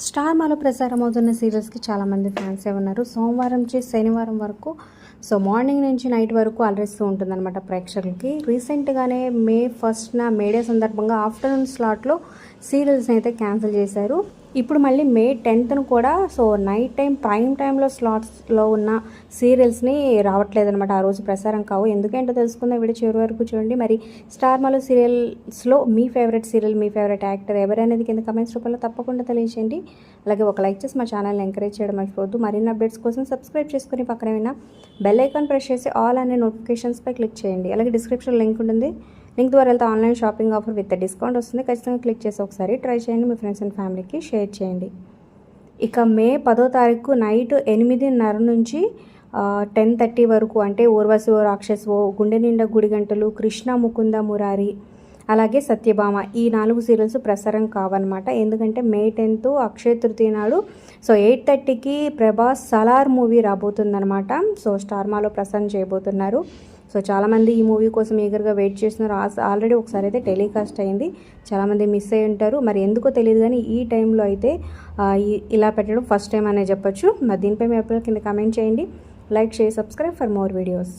Star మాలో ప్రసారం అవుతున్న సీరియల్స్కి చాలామంది ఫ్యాన్సే ఉన్నారు. సోమవారం నుంచి శనివారం వరకు మార్నింగ్ నుంచి నైట్ వరకు అలరిస్తూ ఉంటుందన్నమాట ప్రేక్షకులకి. రీసెంట్గానే మే 1న మేడే సందర్భంగా ఆఫ్టర్నూన్ స్లాట్లో సీరియల్స్ని అయితే క్యాన్సిల్ చేశారు. ఇప్పుడు మళ్ళీ మే 10న కూడా నైట్ టైం ప్రైమ్ టైంలో స్లాట్స్లో ఉన్న సీరియల్స్ని రావట్లేదన్నమాట. ఆ రోజు ప్రసారం కావు. ఎందుకంటో తెలుసుకుందాం, వీడియో చివరి వరకు చూడండి. మరి స్టార్ మాలో సీరియల్స్లో మీ ఫేవరెట్ సీరియల్, మీ ఫేవరెట్ యాక్టర్ ఎవరనేది కింద కమెంట్స్ రూపంలో తప్పకుండా తెలియజేయండి. అలాగే ఒక లైక్ చేసి మా ఛానల్ని ఎంకరేజ్ చేయడం మర్చిపోవద్దు. మరిన్ని అప్డేట్స్ కోసం సబ్స్క్రైబ్ చేసుకుని పక్కన ఉన్న బెల్ ఐకాన్ ప్రెస్ చేసి ఆల్ అనే నోటిఫికేషన్స్పై క్లిక్ చేయండి. అలాగే డిస్క్రిప్షన్ లింక్ ఉంటుంది. లింక్ ద్వారా వెళ్తే online shopping offer with discount వస్తుంది. ఖచ్చితంగా క్లిక్ చేసి ఒకసారి ట్రై చేయండి. మీ ఫ్రెండ్స్ అండ్ ఫ్యామిలీకి షేర్ చేయండి. ఇక మే 10వ తారీఖు నైట్ 8:30 నుంచి 10:30 వరకు అంటే ఊర్వశి ఓ రాక్షస్ ఓ, గుండె నిండా గుడి గంటలు, కృష్ణ ముకుంద మురారి, అలాగే సత్యభామ ఈ 4 సీరియల్స్ ప్రసారం కావన్నమాట. ఎందుకంటే మే 10th అక్షయ తృతీయ నాడు 8:30కి ప్రభాస్ సలార్ మూవీ రాబోతుందన్నమాట. స్టార్ మాలో ప్రసారం చేయబోతున్నారు. చాలామంది ఈ మూవీ కోసం ఈగర్గా వెయిట్ చేస్తున్నారు. ఆల్రెడీ ఒకసారి అయితే టెలికాస్ట్ అయింది. చాలామంది మిస్ అయ్యి ఉంటారు. మరి ఎందుకో తెలియదు కానీ ఈ టైంలో అయితే ఇలా పెట్టడం ఫస్ట్ టైం అనే చెప్పొచ్చు. మరి దీనిపై మీ అభిప్రాయాలు కింద కామెంట్ చేయండి. Like, share, subscribe for more videos.